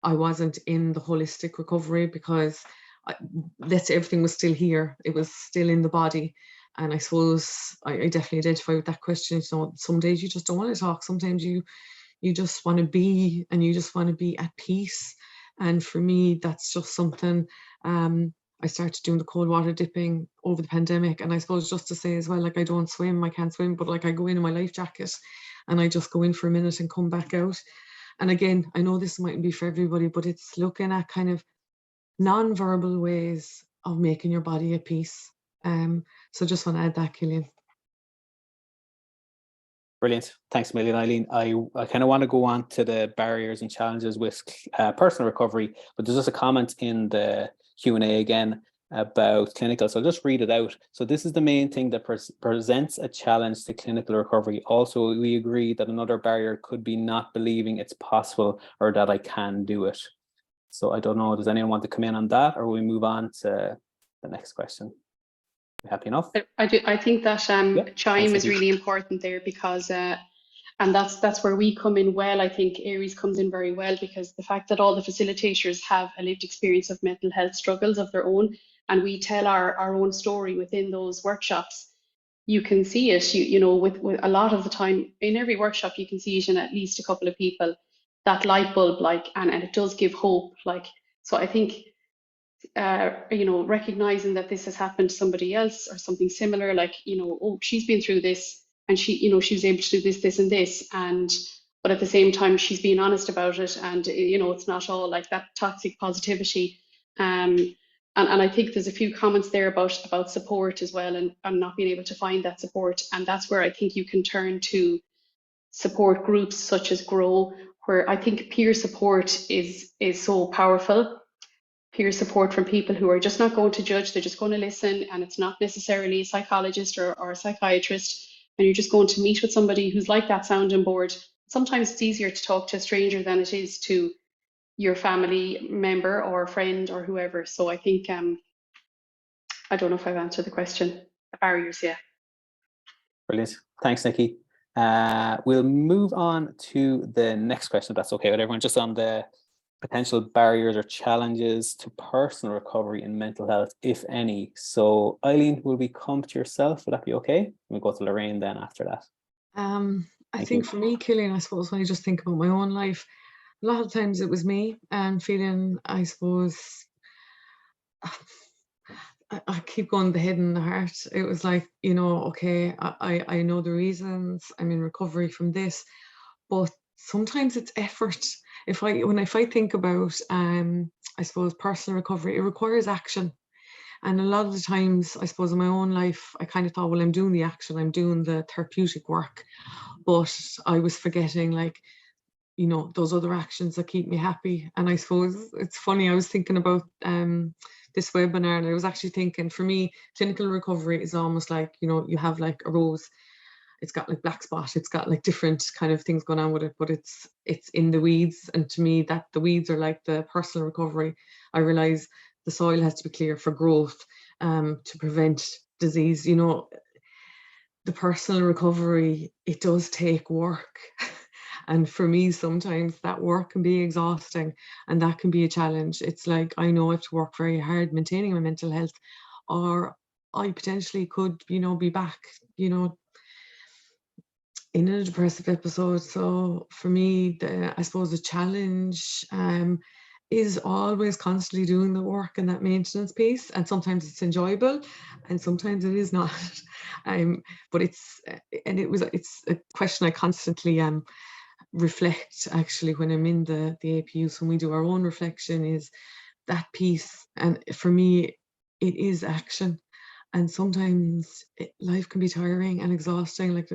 I wasn't in the holistic recovery, because everything was still here. It was still in the body. And I suppose I definitely identify with that question. So some days you just don't want to talk. Sometimes you just want to be, and you just want to be at peace. And for me, that's just something, I started doing the cold water dipping over the pandemic. And I suppose just to say as well, like, I don't swim, I can't swim, but like I go in my life jacket and I just go in for a minute and come back out. And again, I know this mightn't be for everybody, but it's looking at kind of non-verbal ways of making your body at peace. So just want to add that, Cillian. Brilliant. Thanks a million, Eileen. I kind of want to go on to the barriers and challenges with personal recovery, but there's just a comment in the Q&A again about clinical. So I'll just read it out. So this is the main thing that presents a challenge to clinical recovery. Also, we agree that another barrier could be not believing it's possible or that I can do it. So I don't know, does anyone want to come in on that, or will we move on to the next question? Happy enough? I think that chime is really important there, because and that's where we come in well. I think ARIES comes in very well, because the fact that all the facilitators have a lived experience of mental health struggles of their own, and we tell our own story within those workshops. You can see it, you know, with a lot of the time in every workshop, you can see it in at least a couple of people, that light bulb, like, and it does give hope. Like, so I think, you know, recognizing that this has happened to somebody else or something similar, like, you know, oh, she's been through this and she, you know, she was able to do this, this, and this, and but at the same time she's being honest about it, and you know, it's not all like that toxic positivity. And I think there's a few comments there about support as well, and not being able to find that support. And that's where I think you can turn to support groups such as Grow, where I think peer support is so powerful. Peer support from people who are just not going to judge, they're just going to listen, and it's not necessarily a psychologist or a psychiatrist, and you're just going to meet with somebody who's like that sounding board. Sometimes it's easier to talk to a stranger than it is to your family member or friend or whoever. So I think, I don't know if I've answered the question. The barriers, yeah. Brilliant. Thanks, Nikki. We'll move on to the next question, if that's okay with everyone, just on the potential barriers or challenges to personal recovery in mental health, if any. So Eileen, will we come to yourself? Would that be okay? We'll go to Lorraine then after that. I think for me, Cillian, I suppose when I just think about my own life, a lot of times it was me and feeling, I suppose, I keep going the head and the heart. It was like, you know, okay, I know the reasons, I'm in recovery from this, but sometimes it's effort. If I think about, I suppose, personal recovery, it requires action. And a lot of the times, I suppose, in my own life, I kind of thought, well, I'm doing the action, I'm doing the therapeutic work, but I was forgetting, like, you know, those other actions that keep me happy. And I suppose it's funny, I was thinking about this webinar, and I was actually thinking, for me, clinical recovery is almost like, you know, you have like a rose, it's got like black spot, it's got like different kind of things going on with it, but it's in the weeds. And to me, that the weeds are like the personal recovery. I realize the soil has to be clear for growth, to prevent disease. You know, the personal recovery, it does take work. And for me, sometimes that work can be exhausting, and that can be a challenge. It's like, I know I have to work very hard maintaining my mental health, or I potentially could, you know, be back, you know, in a depressive episode. So for me, I suppose the challenge is always constantly doing the work and that maintenance piece. And sometimes it's enjoyable, and sometimes it is not. But it's a question I constantly reflect, actually, when I'm in the APUs, when we do our own reflection, is that piece. And for me, it is action. And sometimes life can be tiring and exhausting. Like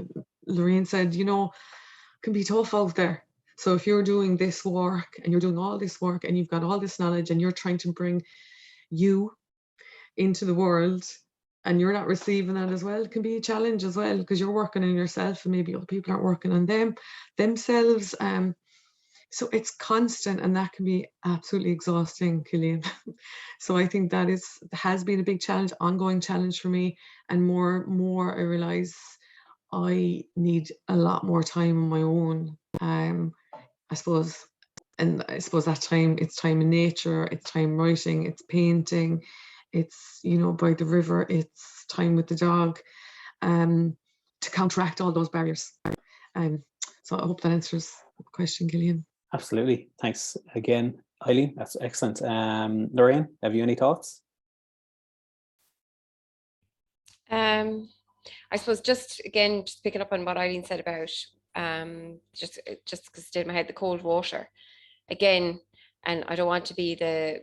Lorraine said, you know, it can be tough out there. So if you're doing this work and you're doing all this work and you've got all this knowledge and you're trying to bring you into the world and you're not receiving that as well, it can be a challenge as well, because you're working on yourself and maybe other people aren't working on themselves. So it's constant, and that can be absolutely exhausting, Cillian. So I think that has been a big challenge, ongoing challenge for me. And more I realize I need a lot more time on my own. I suppose that time, it's time in nature, it's time writing, it's painting, it's, you know, by the river, it's time with the dog, to counteract all those barriers. So I hope that answers the question, Cillian. Absolutely. Thanks again, Eileen. That's excellent. Lorraine, have you any thoughts? I suppose just picking up on what Eileen said about just because it did in my head, the cold water again. And I don't want to be the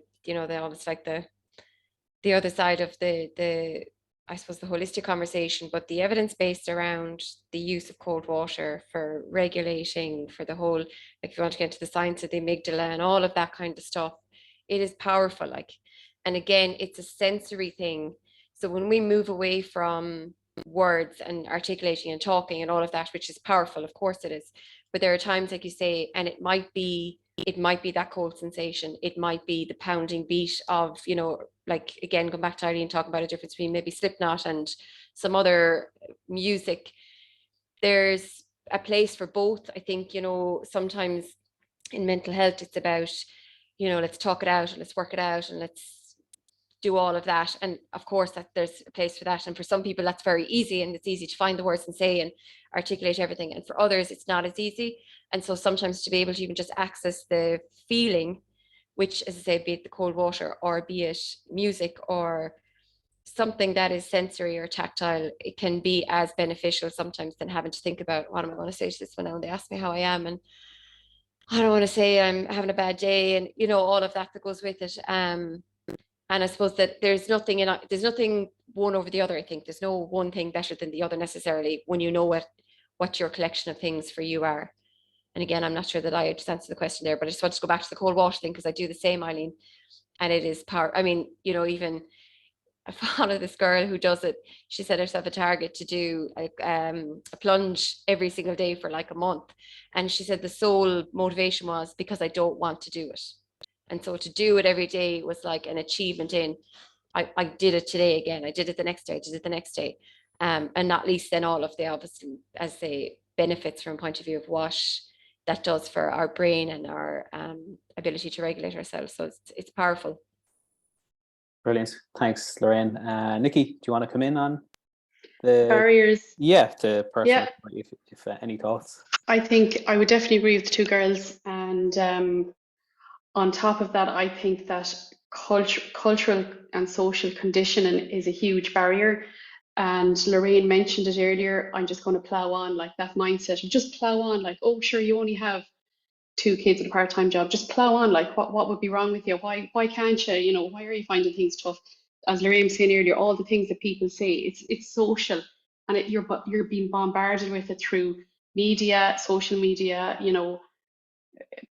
almost like the other side of the I suppose the holistic conversation, but the evidence based around the use of cold water for regulating, for the whole, like if you want to get into the science of the amygdala and all of that kind of stuff, it is powerful. Like, and again, it's a sensory thing. So when we move away from words and articulating and talking and all of that, which is powerful, of course it is, but there are times, like you say, and it might be that cold sensation, it might be the pounding beat of, you know, like again, going back to Eileen talking about a difference between maybe Slipknot and some other music. There's a place for both. I think, you know, sometimes in mental health, it's about, you know, let's talk it out, let's work it out, and let's do all of that. And of course that there's a place for that. And for some people that's very easy, and it's easy to find the words and say and articulate everything. And for others, it's not as easy. And so sometimes to be able to even just access the feeling, which, as I say, be it the cold water or be it music or something that is sensory or tactile, it can be as beneficial sometimes than having to think about, what am I going to say to this when they ask me how I am, and I don't want to say I'm having a bad day, and you know, all of that goes with it. And I suppose that there's nothing one over the other. I think there's no one thing better than the other necessarily when you know what your collection of things for you are. And again, I'm not sure that I just answered the question there, but I just want to go back to the cold water thing because I do the same, Eileen. And it is power. I mean, you know, even I follow this girl who does it. She set herself a target to do a plunge every single day for like a month. And she said the sole motivation was because I don't want to do it. And so to do it every day was like an achievement I did it today again. I did it the next day. I did it the next day. And not least then all of the obviously, as they benefits from a point of view of what that does for our brain and our ability to regulate ourselves. So it's powerful. Brilliant. Thanks, Lorraine. Nikki, do you want to come in on the barriers? Yeah, to personal, if any thoughts? I think I would definitely agree with the two girls. And on top of that, I think that cultural and social conditioning is a huge barrier. And Lorraine mentioned it earlier. I'm just going to plow on, like that mindset of just plow on, like, oh, sure, you only have 2 kids and a part-time job. Just plow on, like what would be wrong with you? Why can't you? You know, why are you finding things tough? As Lorraine was saying earlier, all the things that people say, it's social, and you're being bombarded with it through media, social media, you know,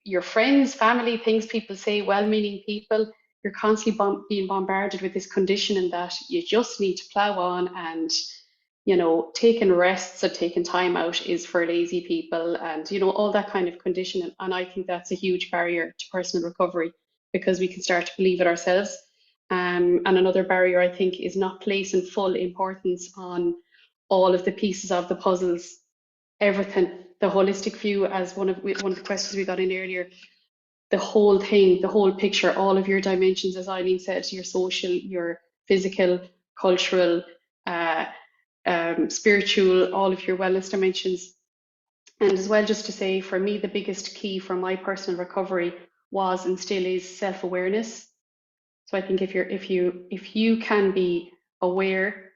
your friends, family, things people say, well-meaning people. You're constantly being bombarded with this conditioning that you just need to plow on, and you know, taking rests or taking time out is for lazy people, and you know, all that kind of conditioning. And I think that's a huge barrier to personal recovery, because we can start to believe it ourselves. And another barrier, I think, is not placing full importance on all of the pieces of the puzzles, everything, the holistic view, as one of the questions we got in earlier. The whole thing, the whole picture, all of your dimensions, as Eileen said, your social, your physical, cultural, spiritual, all of your wellness dimensions. And as well, just to say, for me, the biggest key for my personal recovery was and still is self-awareness. So I think if you can be aware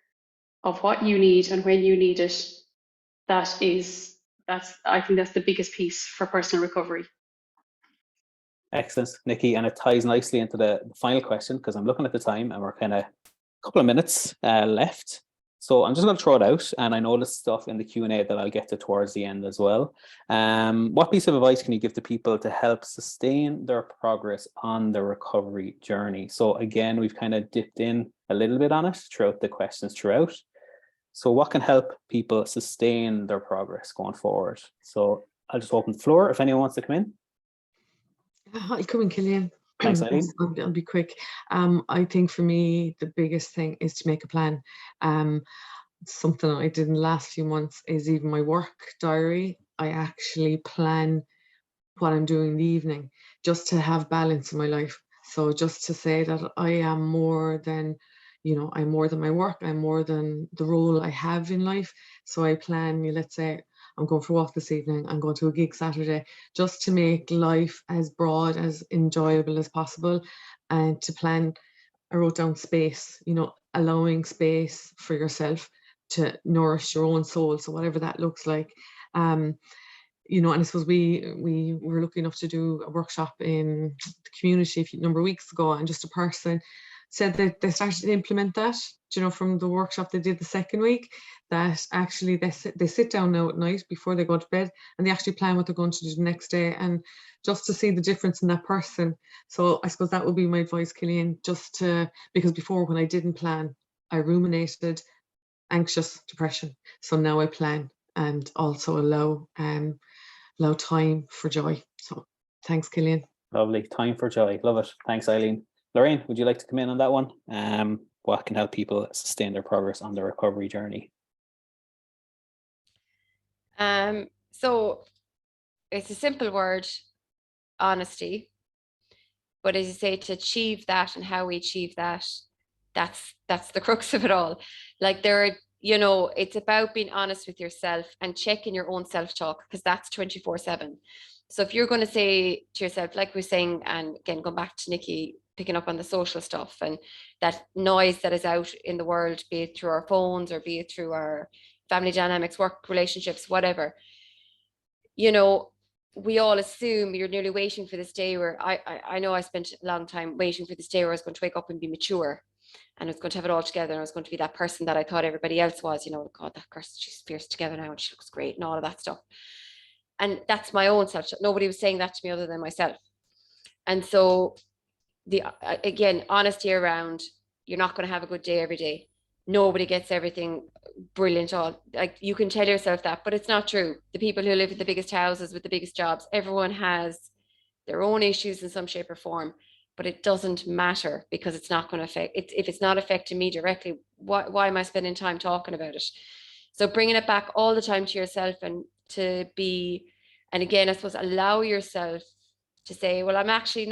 of what you need and when you need it, I think that's the biggest piece for personal recovery. Excellent, Nikki, and it ties nicely into the final question, because I'm looking at the time and we're kind of a couple of minutes left. So I'm just going to throw it out, and I know there's stuff in the Q&A that I'll get to towards the end as well. What piece of advice can you give to people to help sustain their progress on the recovery journey? So again, we've kind of dipped in a little bit on it throughout the questions throughout. So what can help people sustain their progress going forward? So I'll just open the floor if anyone wants to come in. I'll come in, Cillian. Thanks, Eileen. I'll be quick. I think for me, the biggest thing is to make a plan. Something I did in the last few months is even my work diary. I actually plan what I'm doing in the evening, just to have balance in my life. So just to say that I am more than, you know, I'm more than my work, I'm more than the role I have in life. So I plan, let's say, I'm going for a walk this evening, I'm going to a gig Saturday, just to make life as broad, as enjoyable as possible. And to plan, I wrote down space, you know, allowing space for yourself to nourish your own soul. So whatever that looks like. You know, and I suppose we were lucky enough to do a workshop in the community a number of weeks ago, and just a person said that they started to implement that, you know, from the workshop they did the second week, that actually they sit down now at night before they go to bed, and they actually plan what they're going to do the next day, and just to see the difference in that person. So I suppose that would be my advice, Cillian, because before, when I didn't plan, I ruminated, anxious, depression. So now I plan, and also allow time for joy. So thanks, Cillian. Lovely. Time for joy. Love it. Thanks, Eileen. Lorraine, would you like to come in on that one? What can help people sustain their progress on their recovery journey? So it's a simple word, honesty. But as you say, to achieve that and how we achieve that, that's the crux of it all. Like you know, it's about being honest with yourself and checking your own self-talk, because that's 24/7. So if you're going to say to yourself, like we're saying, and again, going back to Nikki, picking up on the social stuff and that noise that is out in the world, be it through our phones or be it through our family dynamics, work relationships, whatever, you know, we all assume you're nearly waiting for this day where I know I spent a long time waiting for this day where I was going to wake up and be mature and I was going to have it all together and I was going to be that person that I thought everybody else was, you know, God, that person, she's fierce together now and she looks great and all of that stuff. And that's my own self. Nobody was saying that to me other than myself. And so again, honesty around, you're not going to have a good day every day. Nobody gets everything brilliant. All like you can tell yourself that, but it's not true. The people who live in the biggest houses with the biggest jobs, everyone has their own issues in some shape or form, but it doesn't matter because it's not going to affect it. If it's not affecting me directly, why am I spending time talking about it? So bringing it back all the time to yourself and to be, and again, I suppose allow yourself to say, well, I'm actually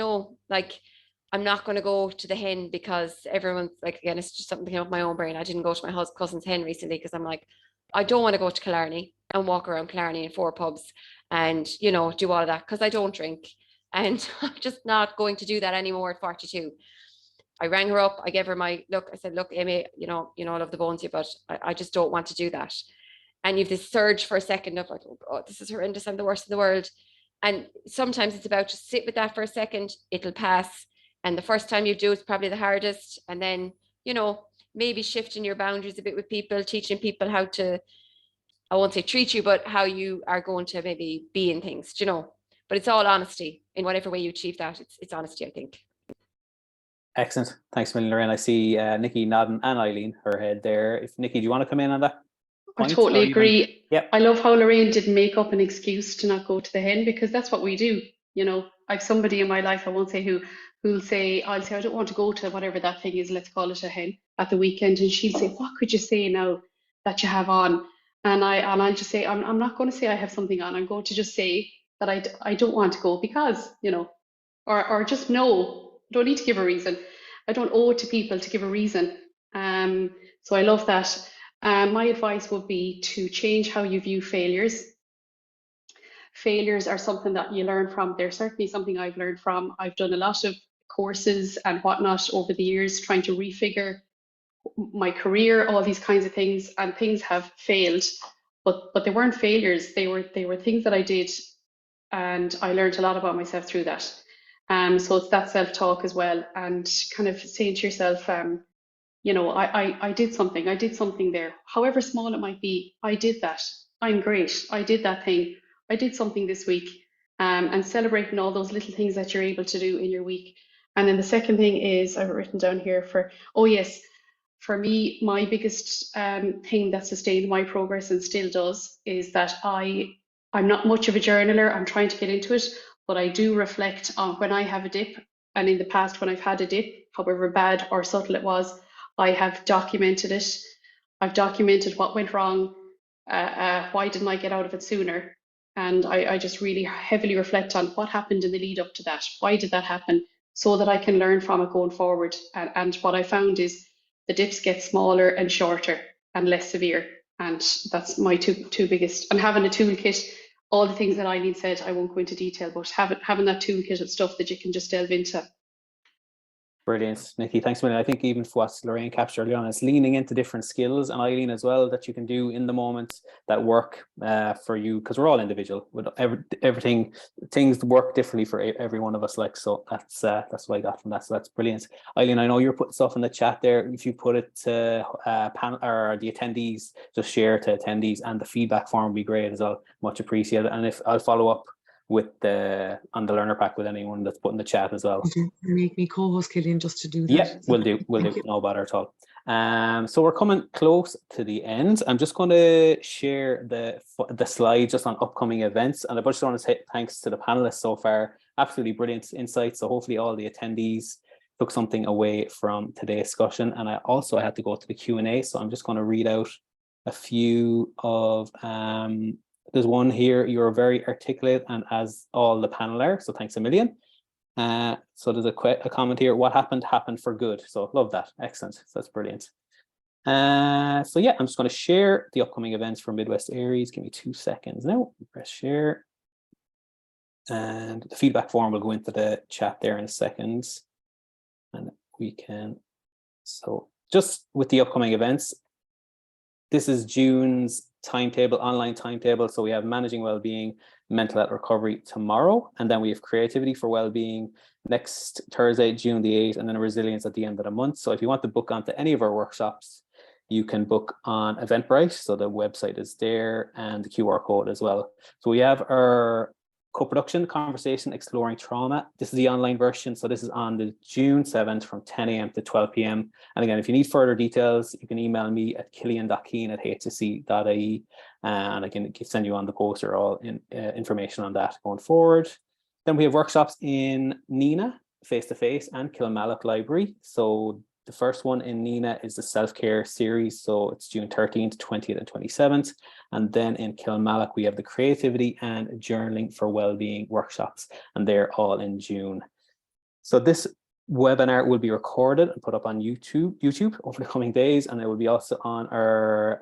I'm not going to go to the hen because everyone's like, again, it's just something that came up my own brain. I didn't go to my cousin's hen recently because I'm like, I don't want to go to Killarney and walk around Killarney in 4 pubs and, you know, do all of that because I don't drink. And I'm just not going to do that anymore at 42. I rang her up. I gave her my look. I said, look, Amy, you know, I love the bones of you, but I just don't want to do that. And you've this surge for a second of like, oh God, this is horrendous. I'm the worst in the world. And sometimes it's about just sit with that for a second. It'll pass. And the first time you do, it's probably the hardest. And then, you know, maybe shifting your boundaries a bit with people, teaching people how to, I won't say treat you, but how you are going to maybe be in things, you know. But it's all honesty in whatever way you achieve that. It's honesty, I think. Excellent. Thanks, Millie Lorraine. I see Nikki nodding and Eileen, her head there. If Nikki, do you want to come in on that point? I totally agree. Yep. I love how Lorraine didn't make up an excuse to not go to the hen because that's what we do. You know, I've somebody in my life, I won't say who'll say, I'll say, I don't want to go to whatever that thing is, let's call it a hen at the weekend. And she'll say, what could you say now that you have on? And I'll just say, I'm not going to say I have something on. I'm going to just say that I don't want to go because, you know, or just no, don't need to give a reason. I don't owe it to people to give a reason. So I love that. My advice would be to change how you view failures. Failures are something that you learn from. They're certainly something I've learned from. I've done a lot of courses and whatnot over the years, trying to refigure my career, all these kinds of things, and things have failed, but they weren't failures. They were things that I did, and I learned a lot about myself through that. So it's that self-talk as well, and kind of saying to yourself, you know, I did something there, however small it might be. I did that. I'm great. I did that thing. I did something this week, and celebrating all those little things that you're able to do in your week. And then the second thing is, I've written down here for me, my biggest thing that sustained my progress and still does is that I'm not much of a journaler. I'm trying to get into it, but I do reflect on when I have a dip, and in the past when I've had a dip, however bad or subtle it was, I have documented it. I've documented what went wrong, why didn't I get out of it sooner? And I just really heavily reflect on what happened in the lead up to that. Why did that happen? So that I can learn from it going forward. And what I found is the dips get smaller and shorter and less severe. And that's my two biggest. And having a toolkit, all the things that Eileen said, I won't go into detail, but having that toolkit of stuff that you can just delve into. Brilliant, Nikki. Thanks a million. I think even for what Lorraine captured early on, it's leaning into different skills, and Eileen as well, that you can do in the moment that work for you, because we're all individual. With everything, things work differently for every one of us. Like, so that's what I got from that. So that's brilliant. Eileen, I know you're putting stuff in the chat there. If you put it to panel or the attendees, just share to attendees, and the feedback form would be great as well. Much appreciated. And if I'll follow up with on the learner pack with anyone that's put in the chat as well. You make me co-host, Cillian, just to do that. Yeah, we'll do. No bother at all. So we're coming close to the end. I'm just going to share the slide just on upcoming events, and I just want to say thanks to the panelists so far. Absolutely brilliant insights. So hopefully all the attendees took something away from today's discussion. And I had to go to the Q&A, so I'm just going to read out a few of there's one here. You're very articulate, and as all the panel are, so thanks a million. So there's a comment here, what happened for good. So love that. Excellent. So that's brilliant. So yeah, I'm just going to share the upcoming events for Midwest ARIES. Give me 2 seconds now. Press share. And the feedback form will go into the chat there in a second. And we can, so just with the upcoming events, this is June's timetable, online timetable. So we have managing well-being, mental health recovery tomorrow, and then we have creativity for well-being next Thursday, June the 8th, and then resilience at the end of the month. So if you want to book onto any of our workshops, you can book on Eventbrite. So the website is there and the QR code as well. So we have our co-production conversation exploring trauma. This is the online version. So this is on the June 7th from 10 a.m. to 12 p.m. And again, if you need further details, you can email me at cillian.keane@hsc.ie, and I can send you on the poster all information on that going forward. Then we have workshops in Nina, face-to-face, and Kilmallock Library. So the first one in Nina is the self-care series. So it's June 13th, 20th, and 27th. And then in Kilmallock, we have the creativity and journaling for well-being workshops, and they're all in June. So this webinar will be recorded and put up on YouTube over the coming days, and it will be also on our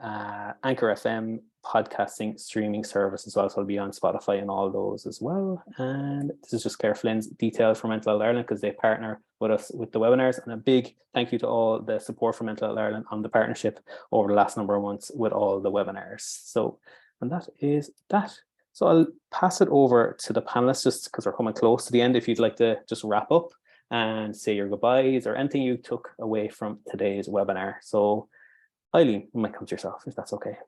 Anchor FM podcasting streaming service as well. So it'll be on Spotify and all those as well. And this is just Claire Flynn's details for Mental Health Ireland, because they partner with us with the webinars. And a big thank you to all the support from Mental Health Ireland on the partnership over the last number of months with all the webinars. So, and that is that. So I'll pass it over to the panelists just because we're coming close to the end. If you'd like to just wrap up and say your goodbyes or anything you took away from today's webinar. So Eileen, you might come to yourself if that's okay.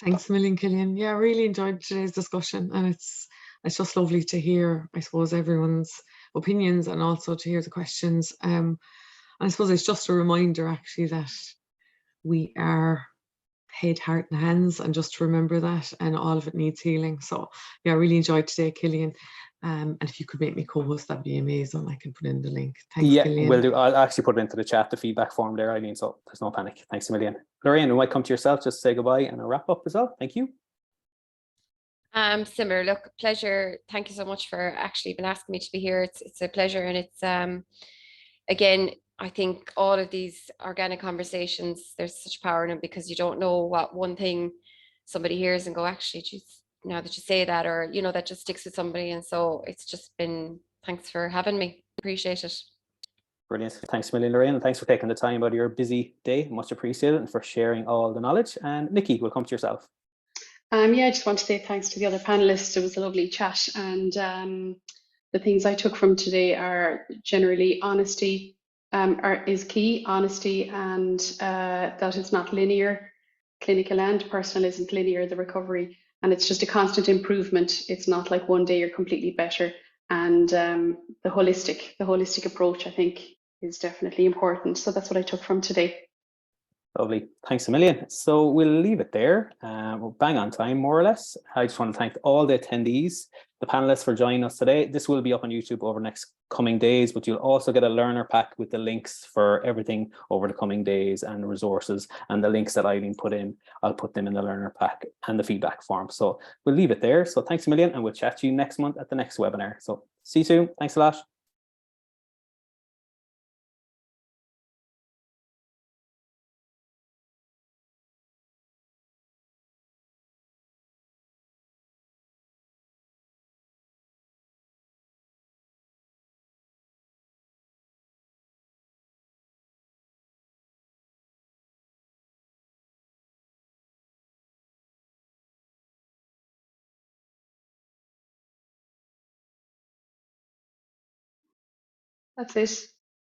Thanks a million, Cillian. Yeah, I really enjoyed today's discussion, and it's just lovely to hear, I suppose, everyone's opinions and also to hear the questions. And I suppose it's just a reminder actually that we are head, heart and hands, and just to remember that, and all of it needs healing. So yeah, I really enjoyed today, Cillian. And if you could make me co-host, that'd be amazing. I can put in the link. Thanks, yeah, Cillian. will do. I'll actually put it into the chat, the feedback form there, Eileen, so there's no panic. Thanks a million. Lorraine, we might come to yourself, just say goodbye and a wrap up as well. Thank you. Similar, look, pleasure. Thank you so much for actually even asking me to be here. It's a pleasure, and it's again, I think all of these organic conversations, there's such power in them, because you don't know what one thing somebody hears and go, actually, geez, now that you say that, or that just sticks with somebody. And so it's just been, thanks for having me. Appreciate it. Brilliant. Thanks a million, Lorraine, and thanks for taking the time out of your busy day. Much appreciated, and for sharing all the knowledge. And Nikki, we'll come to yourself. Yeah, I just want to say thanks to the other panelists. It was a lovely chat, and the things I took from today are generally honesty is key. Honesty, and that it's not linear. Clinical and personal isn't linear, the recovery, and it's just a constant improvement. It's not like one day you're completely better. And the holistic approach, I think, is definitely important. So that's what I took from today. Lovely. Thanks a million. So we'll leave it there. We're bang on time, more or less. I just want to thank all the attendees, the panelists, for joining us today. This will be up on YouTube over the next coming days, but you'll also get a learner pack with the links for everything over the coming days and resources, and the links that Eileen put in. I'll put them in the learner pack and the feedback form. So we'll leave it there. So thanks a million, and we'll chat to you next month at the next webinar. So see you soon. Thanks a lot. That's it.